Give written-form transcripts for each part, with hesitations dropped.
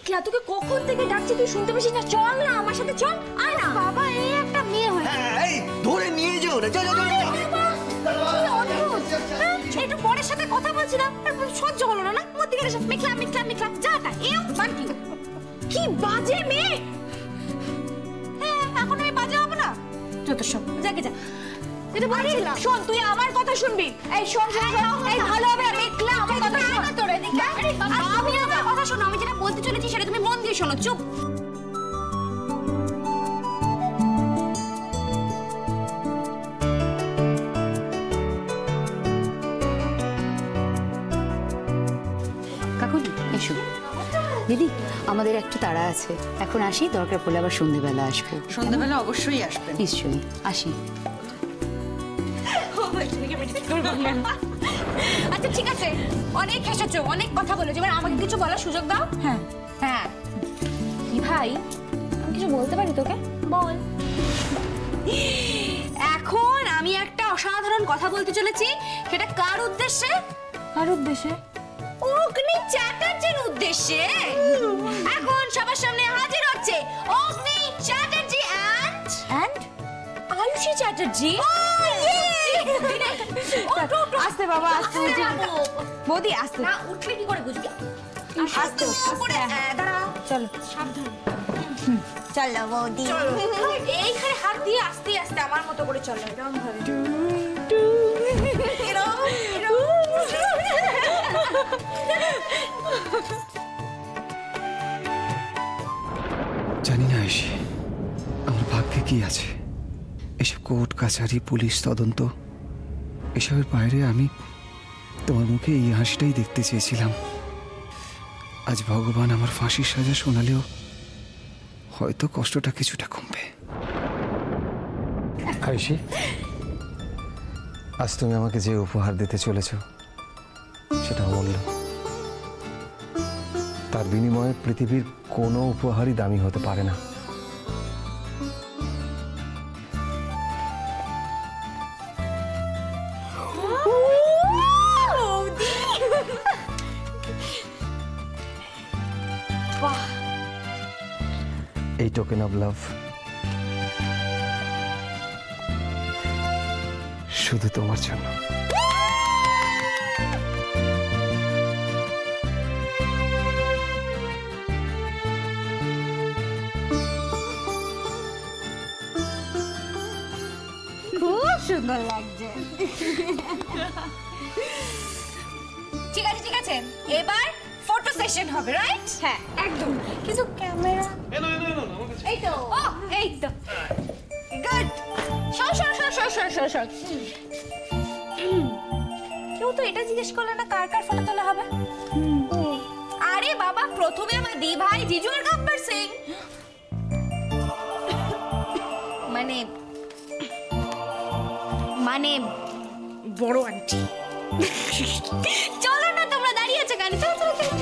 মেঘলা তোকে কখন থেকে ডাকছি, তুই শুনতে পাচ্ছিস না? চল না আমার সাথে, চল আয় না। বাবা এই একটা মেয়ে হয়েছে, এই ধরে নিয়ে যাও না, চল চল চল। একটু পরের সাথে কথা বলছিলাম, সহ্য হলো না। ওর দিকে এসে মেঘলা মেঘলা মেঘলা যাটা এও বান্টি, কি বাজে মেয়ে। হ্যাঁ এখন আমি বাজে হবো না, যত সব যাকে যা। এটা বলছিলাম, শোন তুই আমার কথা শুনবি। এই শোন এই ভালো হবে মেঘলা, আমার কথা শোন না তোর এদিকে। আমি আমার কথা শোনো, আমি যেটা বলতে চলেছি সেটা তুমি মন দিয়ে শোনো। চুপ। কাকুলি এসো। দিদি আমাদের একটু তাড়া আছে, এখন আসি, দরকার পড়লে আবার সন্ধ্যেবেলা আসবো। সন্ধ্যাবেলা অবশ্যই আসবেন। নিশ্চয়ই আসি। আচ্ছা ঠিক আছে, অনেক হেসেছো, অনেক কথা বলেছো, এবার আমাকে কিছু বলার সুযোগ দাও। হ্যাঁ হ্যাঁ কি ভাই, আমি কিছু বলতে পারি তোকে? বল। এখন আমি একটা অসাধারণ কথা বলতে চলেছি, সেটা কার উদ্দেশ্যে? কার উদ্দেশ্যে? অগ্নি চ্যাটার্জির উদ্দেশ্যে। এখন সবার সামনে হাজির হচ্ছে অগ্নি চ্যাটার্জি এন্ড আয়ুষী চ্যাটার্জি। আস্তে বাবা আস্তে, বৌদি আস্তে। না উঠলে কি করে বুঝবি? আস্তে করে দাঁড়াও, চলো সাবধান। চলো বৌদি। এইখানে হাত দিয়ে আস্তে আস্তে আমার মতো করে চলো, এরকম ভাবে। জানি না আয়ুষী, আমার ভাগ্যে কি আছে। এসব কোর্ট কাছারি পুলিশ তদন্ত এসবের বাইরে আমি তোমার মুখে এই হাসিটাই দেখতে চেয়েছিলাম। আজ ভগবান আমার ফাঁসির সাজা শোনালেও হয়তো কষ্টটা কিছুটা কমবে। আয়ুষী, আজ তুমি আমাকে যে উপহার দিতে চলেছ সেটা অমূল্য। তার বিনিময়ে পৃথিবীর কোনো উপহারই দামি হতে পারে না। এই টোকেন অফ লাভ শুধু তোমার জন্য। খুব সুন্দর লাগছে। ঠিক আছে ঠিক আছে, এবার ফটো সেশন হবে, রাইট? হ্যাঁ একদম। কিছু ক্যামেরা এই তো, ও এই তো গুড। সর সর সর সর সর সর সর। কেউ তো এটা জিজ্ঞেস করলে না কার কার ফটো তোলা হবে? আরে বাবা, প্রথমে আমার দি ভাই জিজু আর গব্বর সিং, মানে মানে বড় আন্টি। চলো না, তোমরা দাঁড়িয়ে আছো কেন? চলো চলো চলো।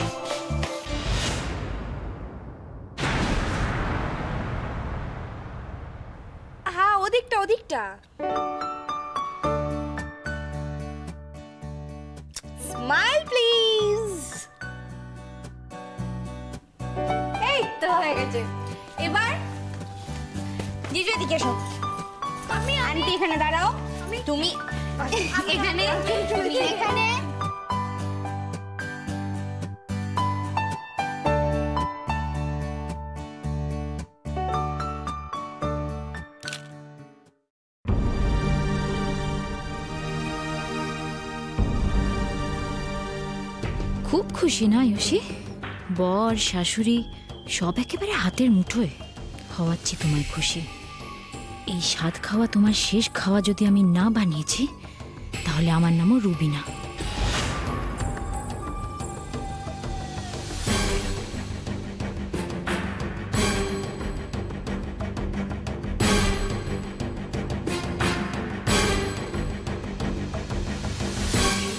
হ্যাঁ ওদিকটা ওদিকটা। Smile please. এই তো হয়ে গেছে। এবার জিজু এদিকে এসো। আমি আন্টি এখানে দাঁড়াও, তুমি এখানে, তুমি এখানে। খুব খুশি না আয়ুষী? বর শাশুড়ি সব একেবারে হাতের মুঠোয়। হওয়াচ্ছি তোমায় খুশি। এই স্বাদ খাওয়া তোমার শেষ খাওয়া যদি আমি না বানিয়েছি, তাহলে আমার নামও রুবিনা।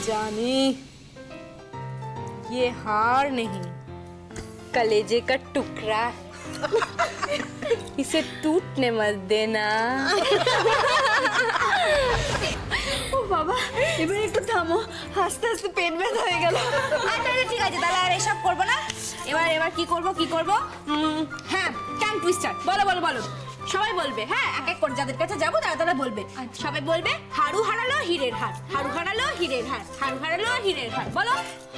जानी ये हार नहीं, कलेजे का टुकड़ा, इसे टूटने मत देना। ও বাবা, এবার একটু থামো, আস্তে আস্তে পেট ব্যথা হয়ে গেল। আচ্ছা ঠিক আছে, তাহলে আর এসব করবো না। এবার কি করব হ্যাঁ ট্যাং টুইস্টার বলো বলো বলো সবাই বলবে হ্যাঁ এক এক করে যাদের কাছে যাবো তারা বলবে সবাই বলবে হাড়ু হারালো হীরের হার হাড়ু হারালো হীরের হার হাড়ু হারালো হীরের হার বলো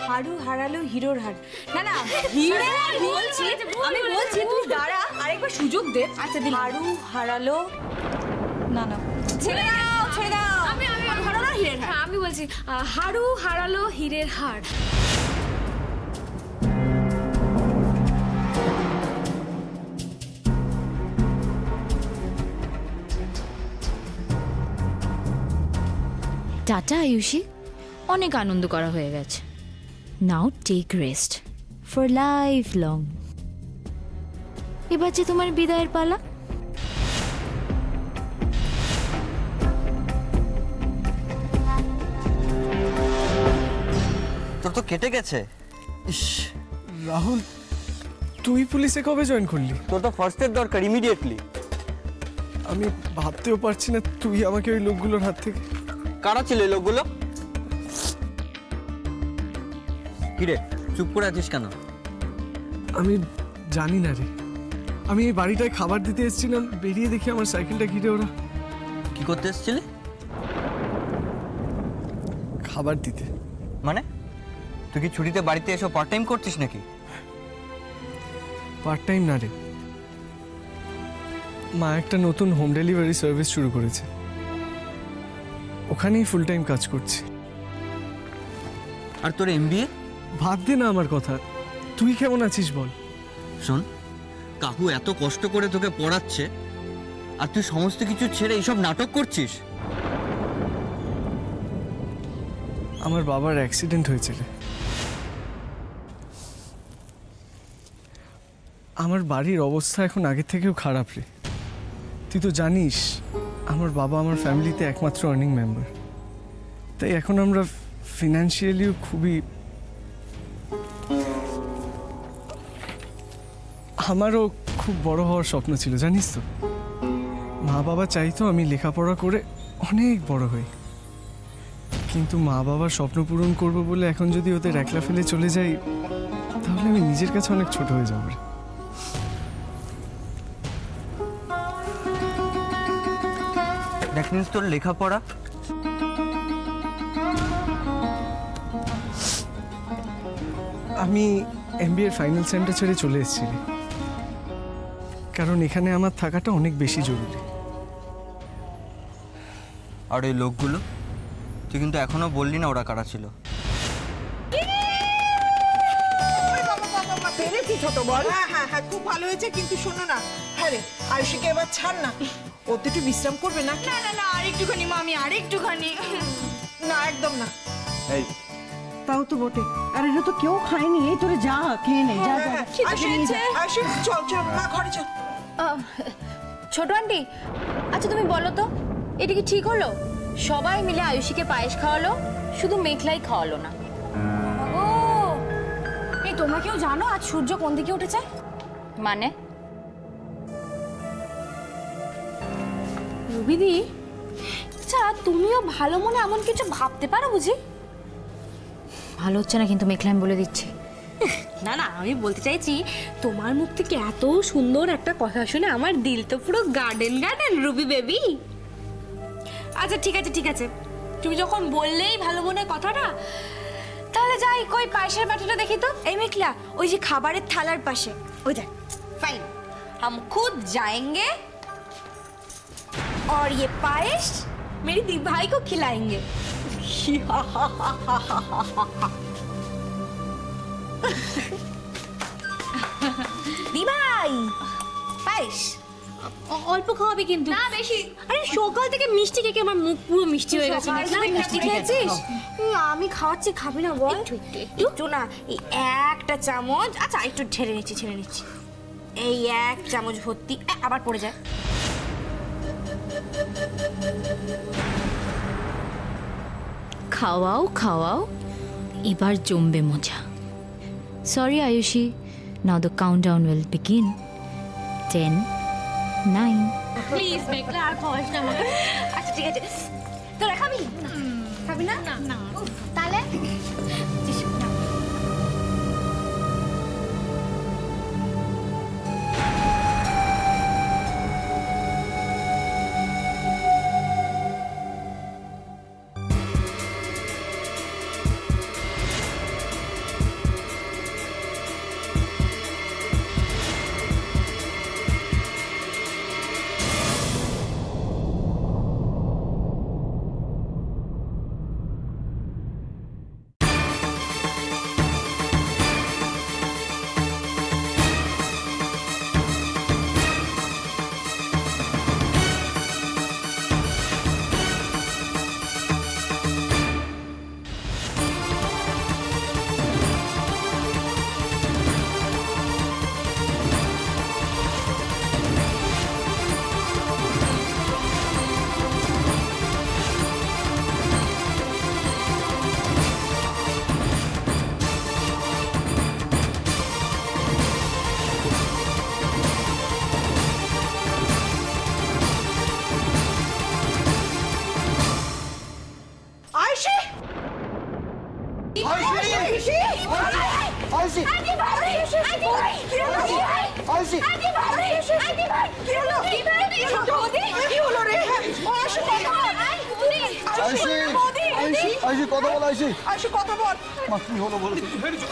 হাড়ু হারালো হিরোর হার না না হীরের হার বলছি আমি বলছি তুই দাঁড়া আরেকবার সুযোগ দে আচ্ছা দিন হাড়ু হারালো না না ছেড়ে দাও আমি হারালো হীরের হার আমি বলছি হাড়ু হারালো হীরের হার। টাটা আয়ুষী, অনেক আনন্দ করা হয়ে গেছে। Now take rest for life long. এবার যে তোমার বিদায়ের পালা। তোর তো কেটে গেছে। ইস, রাহুল, তুই পুলিশে কবে জয়েন করলি? তোর তো ফার্স্ট এড দরকার ইমিডিয়েটলি। আমি ভাবতেও পারছি না তুই আমাকে ওই লোকগুলোর হাত থেকে। কারা ছিল এই লোকগুলো? কিরে চুপ করে আছিস কেন? আমি জানি না রে। আমি এই বাড়িটায় খাবার দিতে এসেছিলাম, বেরিয়ে দেখি আমার সাইকেলটা ঘিরে ওরা। কি করতে এসেছিলি? খাবার দিতে। মানে তুই কি ছুটিতে বাড়িতে এসে পার্ট টাইম করছিস নাকি? পার্ট টাইম না রে, মা একটা নতুন হোম ডেলিভারি সার্ভিস শুরু করেছে, ওখানেই ফুল টাইম কাজ করছি। আর তোর এমবিএ? ভাব দে না আমার কথা। তুই কেমন আছিস বল? শোন, কাকু এত কষ্ট করে তোকে পড়াচ্ছে আর তুই সমস্ত কিছু ছেড়ে এইসব নাটক করছিস। আমার বাবার অ্যাক্সিডেন্ট হয়েছে রে। আমার বাড়ির অবস্থা এখন আগের থেকেও খারাপ রে। তুই তো জানিস আমার বাবা আমার ফ্যামিলিতে একমাত্র আর্নিং মেম্বার, তাই এখন আমরা ফিনান্সিয়ালিও খুবই। আমারও খুব বড় হওয়ার স্বপ্ন ছিল জানিস তো। মা বাবা চাইতো আমি লেখাপড়া করে অনেক বড় হই, কিন্তু মা বাবার স্বপ্ন পূরণ করবো বলে এখন যদি ওদের একলা ফেলে চলে যাই তাহলে আমি নিজের কাছে অনেক ছোট হয়ে যাবো রে। দ্যাট মিন্স তোর লেখাপড়া? আমি এমবিএ ফাইনাল সেমটা ছেড়ে চলে এসেছি রে, কারণ এখানে আমার থাকাটা অনেক বেশি জরুরি। আর এই লোকগুলো তুই কিন্তু এখনো বললি না ওরা কারা ছিল। পেরেছি ছোট বল। হ্যাঁ হ্যাঁ খুব ভালো হয়েছে, কিন্তু শোনো না, হ্যাঁ রে আয়ুষীকে এবার ছাড় না, ও তো একটু বিশ্রাম করবে না। না না না আরেকটুখানি মামি আরেকটুখানি। না একদম না। এই তাও তো বটে। আর এটা তো কেউ খায়নি, এই তোরে যা খেয়ে নে, যা যা যা। আয়ুষী চল চল মা ঘরে চল। ছোট আন্টি, আচ্ছা তুমি বলো তো, এটা কি ঠিক হলো? সবাই মিলে আয়ুষীকে পায়েস খাওয়ালো, শুধু মেঘলাই খাওয়ালো না। ও এই তোমরা কেউ জানো আজ সূর্য কোন দিকে উঠেছে? মানে রুবিদি, আচ্ছা তুমিও ভালো মনে এমন কিছু ভাবতে পারো বুঝি? ভালো হচ্ছে না কিন্তু মেঘলা, আমি বলে দিচ্ছি। না না আমি বলতে চাইছি তোমার মুখ থেকে এত সুন্দর একটা কথা শুনে আমার দিল তো পুরো গার্ডেন গার্ডেন রুবি বেবি। আচ্ছা ঠিক আছে ঠিক আছে, তুমি যখন বললেই ভালো মনে কথাটা, তাহলে যাই কই পায়েসের বাটিটা দেখি তো। এই মেঘলা, ওই যে খাবারের থালার পাশে ওই দেখ। ফাইন, हम खुद जाएंगे और ये पायस मेरी दी भाई को खिलाएंगे। दी भाई পায়েস অল্প খাওয়াবে কিন্তু না বেশি। আরে সকাল থেকে মিষ্টি খেয়ে আমার মুখ পুরো মিষ্টি হয়ে গেছে। মিষ্টি খেয়েছিস? আমি খাওয়াচ্ছি, খাবি না বল? একটু না, এই একটা চামচ। আচ্ছা একটু ছেড়ে নিচ্ছি। এই এক চামচ ভর্তি, আবার পড়ে যায়। খাওয়াও খাওয়াও, এবার জমবে মজা। Sorry Ayushi, now the countdown will begin. 10, 9। Please Meghla আর খাওয়াস না আমাকে। আচ্ছা ঠিক আছে, তোরা খাবি? খাবি না? না তাহলে আয়ুষী আয়ুষী কথা বল আয়ুষী আয়ুষী কথা বল। মা কি হলো বলো তো?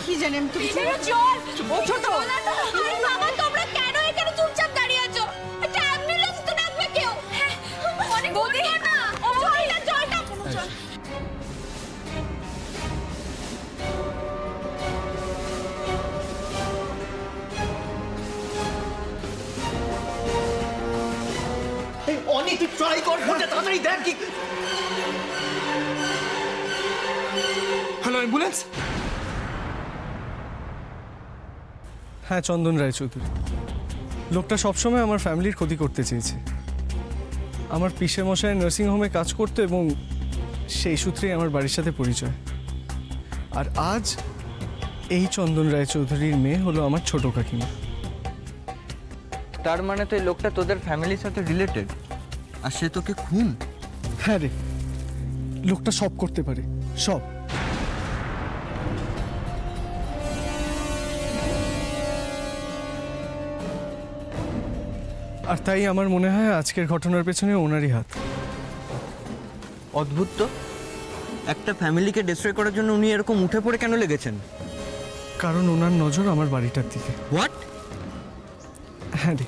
কি জানি আমি, তুমি ও ছোট বাবা তোমরা কেন এখানে চুপচাপ দাঁড়িয়ে আছো? একটা অ্যাম্বুলেন্স তো ডাকবে কেউ। অনেক বড় না ও জলটা চল। এই অনি তুই ট্রাই কর ফোনটা তাড়াতাড়ি দেখ কি। Hello ambulance. হ্যাঁ, চন্দন রায়চৌধুরী। লোকটা সবসময় আমার ফ্যামিলির ক্ষতি করতে চেয়েছে। আমার পিসে মশাই নার্সিংহোমে কাজ করতো এবং সেই সূত্রেই আমার বাড়ির সাথে পরিচয়। আর আজ এই চন্দন রায়চৌধুরীর মেয়ে হলো আমার ছোট কাকিমা। তার মানে তো এই লোকটা তোদের ফ্যামিলির সাথে রিলেটেড, আর সে তোকে খুন? হ্যাঁ রে, লোকটা সব করতে পারে, সব। আর তাই আমার মনে হয় আজকের ঘটনার পেছনে ওনারই হাত। অদ্ভুত তো, একটা ফ্যামিলিকে ডিস্ট্রয় করার জন্য উনি এরকম উঠে পড়ে কেন লেগেছেন? কারণ ওনার নজর আমার বাড়িটার দিকে। হোয়াট? হ্যাঁ রে,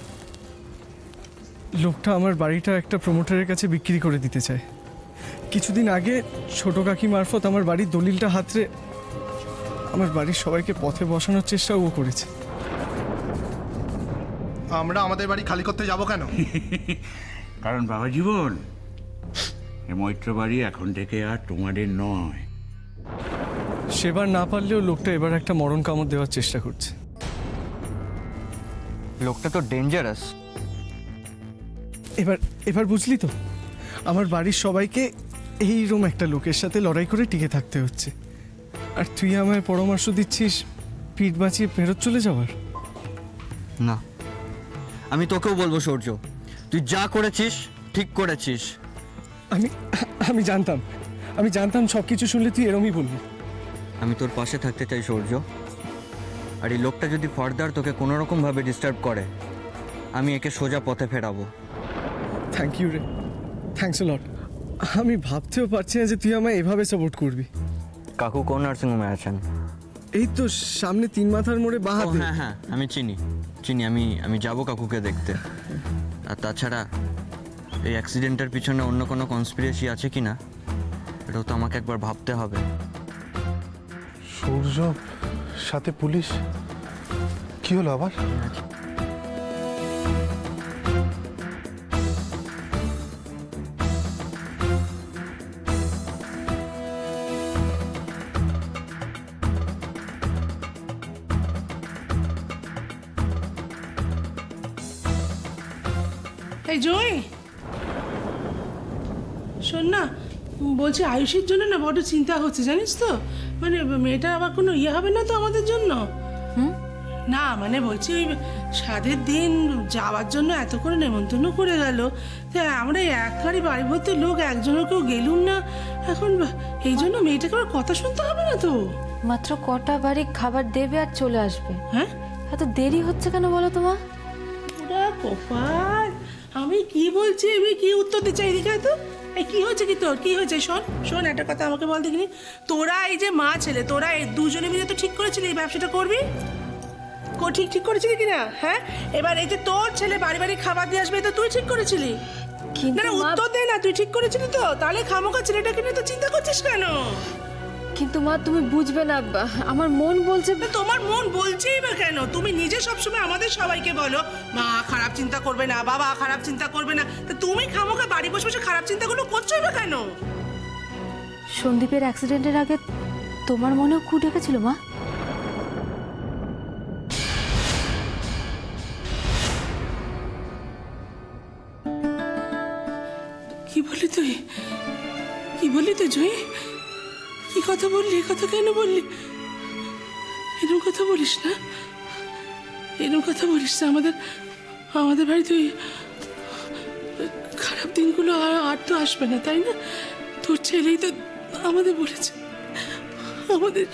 লোকটা আমার বাড়িটা একটা প্রমোটারের কাছে বিক্রি করে দিতে চায়। কিছুদিন আগে ছোট কাকি মারফত আমার বাড়ির দলিলটা হাতড়ে আমার বাড়ির সবাইকে পথে বসানোর চেষ্টাও ও করেছে। আমরা আমাদের বাড়ি খালি করতে যাব কেন? কারণ বাবা জীবন, এ মৈত্র বাড়ি এখন থেকে আর তোমাদের নয়। সেবার না পারলেও লোকটা এবার একটা মরণ কামড় দেওয়ার চেষ্টা করছে। লোকটা তো ডেঞ্জারাস। এবার বুঝলি তো, আমার বাড়ির সবাইকে এইরকম একটা লোকের সাথে লড়াই করে টিকে থাকতে হচ্ছে। আর তুই আমায় পরামর্শ দিচ্ছিস পিঠ বাঁচিয়ে ফেরত চলে যাওয়ার? না, আমি তোকেও বলবো সূর্য, তুই যা করেছিস ঠিক করেছিস। আমি জানতাম সব কিছু শুনলে তুই এরমই বলবি। আমি তোর পাশে থাকতে চাই সূর্য। আর এই লোকটা যদি ফার্দার তোকে কোনো রকমভাবে ডিস্টার্ব করে, আমি একে সোজা পথে ফেরাবো। থ্যাংক ইউ রে, থ্যাঙ্কস আ লট। আমি ভাবতেও পারছি না যে তুই আমায় এভাবে সাপোর্ট করবি। কাকু কোন নার্সিংহোমে আছেন? এই তো সামনে 3 মাথার মোড়ে বাঁ হাতে। হ্যাঁ হ্যাঁ, আমি চিনি। আমি যাব কাকুকে দেখতে। আর তাছাড়া এই অ্যাক্সিডেন্টের পিছনে অন্য কোনো কনস্পিরেসি আছে কি না, এটাও তো আমাকে একবার ভাবতে হবে। সূর্য সাথে পুলিশ, কি হলো আবার? এই জয়, শোন না, বলছি আয়ুষের জন্য না বড় চিন্তা হচ্ছে, জানিস তো। মানে মেয়েটা আবার কোনো হবে না তো আমাদের জন্য? না মানে বলছি ওই সাধের দিন যাওয়ার জন্য এত করে নেমন্তন্ন করে গেল, তাই আমরা একবারই বাড়ি ভর্তি লোক, একজনও কেউ গেলুম না। এখন এই জন্য মেয়েটাকে আবার কথা শুনতে হবে না তো? মাত্র কটা বাড়ি খাবার দেবে আর চলে আসবে। হ্যাঁ, এত দেরি হচ্ছে কেন বলো তোমার? ওরা কপাল, আমি কি বলছি, আমি কি উত্তর দিচ্ছি? এদিকে তো এই কি হচ্ছে, কি তোর কি হয়েছে? শোন একটা কথা আমাকে বল দেখিনি। তোরা এই যে মা ছেলে, তোরা এই দুজনে মিলে তো ঠিক করেছিলি এই ব্যবসাটা করবি? ঠিক করেছিলি কিনা? হ্যাঁ, এবার এই যে তোর ছেলে বাড়ি বাড়ি খাবার দিয়ে আসবে, তো তুই ঠিক করেছিলি? না উত্তর দে না, তুই ঠিক করেছিলি তো? তাহলে খামোকা ছেলেটাকে নিয়ে তো চিন্তা করছিস কেন? কিন্তু মা তুমি বুঝবে না, আমার মন বলছে। তোমার মন বলছেই বা কেন? তুমি নিজে সবসময় আমাদের সবাইকে বলো মা খারাপ চিন্তা করবে না, বাবা খারাপ চিন্তা করবে না, তা তুমি খামোকা বাড়ি বসে বসে খারাপ চিন্তাগুলো করছোই বা কেন? সন্দীপের অ্যাক্সিডেন্টের আগে তোমার মনেও কু ডেকেছিল মা? কি বললি তুই জয়? কি কথা বললি? এ কথা কেন বললি? এরকম কথা বলিস না, এরকম কথা বলিস না। আমাদের বাড়ি তুই খারাপ দিনগুলো আর তো আসবে না, তাই না? তোর ছেলেই তো আমাদের বলেছে আমাদের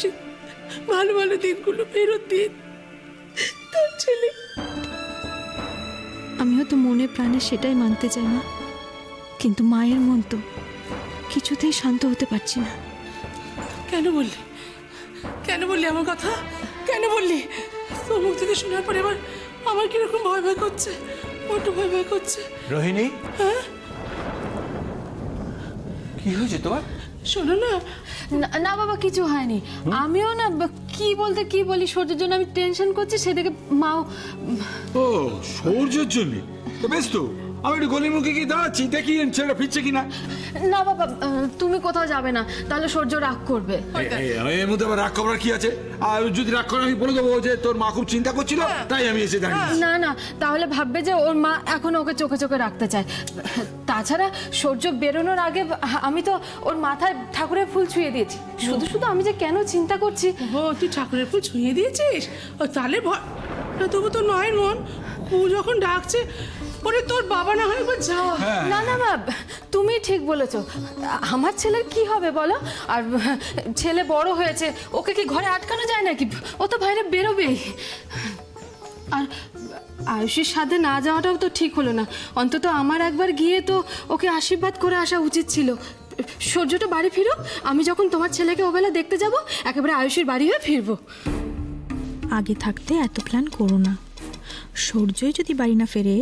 ভালো ভালো দিনগুলো ফেরত দিয়ে তোর ছেলে। আমিও তো মনে প্রাণে সেটাই মানতে চাই মা, কিন্তু মায়ের মন তো কিছুতেই শান্ত হতে পারছি না। কেন বললি? কেন বললি আমার কথা? কেন বললি? তোর মুখ থেকে শোনার পরে এবার আমার কিরকম ভয় ভয় করছে, বড্ড ভয় ভয় করছে। রোহিণী, হ্যাঁ কি হয়েছে তোমার? শোনো না। না বাবা, কিছু হয়নি। আমিও না কি বলতে কি বলি, সূর্যের জন্য আমি টেনশন করছি, সেদিকে মাও। ও সূর্যের জন্য তো বেশ, তো আমি একটু গলির মুখে গিয়ে দাঁড়াচ্ছি, দেখি ছেলেটা ফিরছে কিনা। না বাবা, তুমি কোথাও যাবে না, তাহলে সূর্য রাগ করবে। এর মধ্যে আবার রাগ করার কি আছে? আর যদি রাগ করে আমি বলে দেবো যে তোর মা খুব চিন্তা করছিল, তাই আমি এসে দাঁড়িয়ে। না না, তাহলে ভাববে যে ওর মা এখন ওকে চোখে চোখে রাখতে চায়। তাছাড়া সূর্য বেরোনোর আগে আমি তো ওর মাথায় ঠাকুরের ফুল ছুঁয়ে দিয়েছি। শুধু শুধু আমি যে কেন চিন্তা করছি। ও তুই ঠাকুরের ফুল ছুঁয়ে দিয়েছিস? ও তাহলে ভয়। তবু তো নয় মন, ও যখন ডাকছে ওরে তোর বাবা না হয় একবার যাও। না না মা, তুমি ঠিক বলেছো। আমার ছেলের কি হবে বলো? আর ছেলে বড় হয়েছে, ওকে কি ঘরে আটকানো যায় নাকি? ও তো বাইরে বেরোবেই। আর আয়ুষের সাথে না যাওয়াটাও তো ঠিক হলো না। অন্তত আমার একবার গিয়ে তো ওকে আশীর্বাদ করে আসা উচিত ছিল। সূর্যটা বাড়ি ফিরো, আমি যখন তোমার ছেলেকে ওবেলা দেখতে যাব একেবারে আয়ুষের বাড়ি হয়ে ফিরবো। আগে থাকতে এত প্ল্যান করো না। সূর্যই যদি বাড়ি না ফেরে,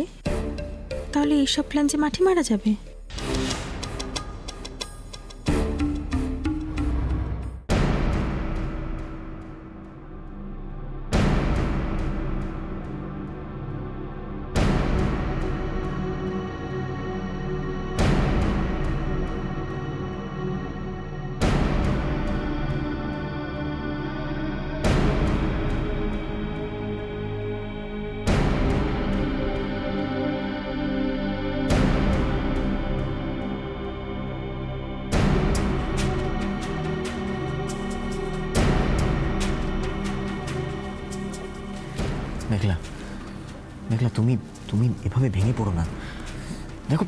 তাহলে এইসব প্ল্যান যে মাটি মারা যাবে। মেঘলা, মেঘলা, তুমি তুমি এভাবে ভেঙে পড়ো না। দেখো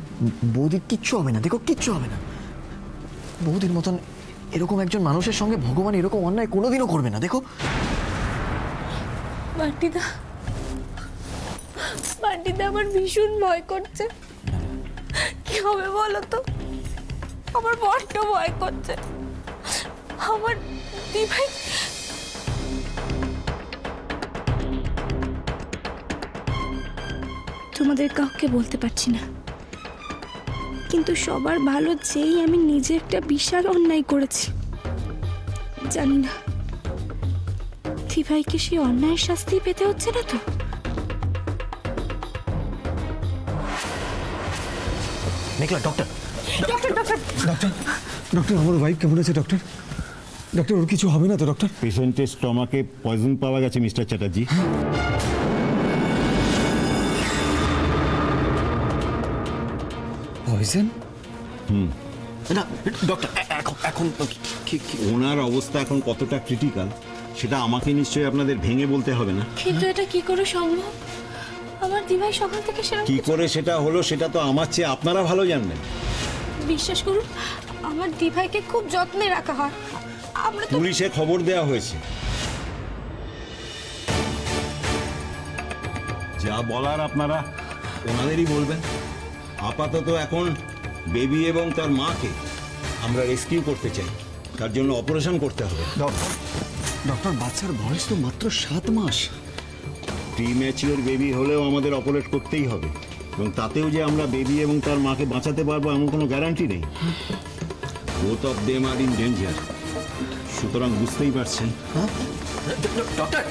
বৌদির কিচ্ছু হবে না, দেখো কিচ্ছু হবে না। বৌদির মতন এরকম একজন মানুষের সঙ্গে ভগবান এরকম অন্যায় কোনোদিনও করবে না। দেখো বান্টিদা, বান্টিদা আমার ভীষণ ভয় করছে। কি হবে বলো তো? আমার বড্ড ভয় করছে। আমার দিভাই তোমাদের কাউকে বলতে পারছি না, কিন্তু সবার ভালো চেয়েই আমি নিজে একটা বিশাল অন্যায় করেছি। জানি না দিভাইকে সেই অন্যায়ের শাস্তি পেতে হচ্ছে না তো? Meghla, doctor doctor doctor doctor doctor, আমার ওয়াইফ কেমন আছে ডক্টর? ডক্টর ওর কিছু হবে না তো ডক্টর? পেশেন্টের স্টমাকে পয়জন পাওয়া গেছে মিস্টার চ্যাটার্জি। পয়জন? না ডক্টর, এখন ওনার অবস্থা এখন কতটা ক্রিটিক্যাল সেটা আমাকে নিশ্চয়ই আপনাদের ভেঙে বলতে হবে না। কিন্তু এটা কি করে সম্ভব? আমার দিভাই সকাল থেকে সেরকম কি করে সেটা হলো সেটা তো আমার চেয়ে আপনারা ভালো জানবেন। বিশ্বাস করুন, আমার দিভাইকে খুব যত্নে রাখা হয়। আমরা তো পুলিশে খবর দেওয়া হয়েছে। যা বলার আপনারা ওনাদেরই বলবেন। আপাতত এখন বেবি এবং তার মাকে আমরা রেস্কিউ করতে চাই, তার জন্য অপারেশন করতে হবে। ডক্টর বাচ্চার বয়স তো মাত্র 7 মাস। প্রিম্যাচিওর বেবি হলেও আমাদের অপারেট করতেই হবে, এবং তাতেও যে আমরা বেবি এবং তার মাকে বাঁচাতে পারবো এমন কোনো গ্যারান্টি নেই। Both of them are in danger. সুতরাং বুঝতেই পারছেন। ডক্টর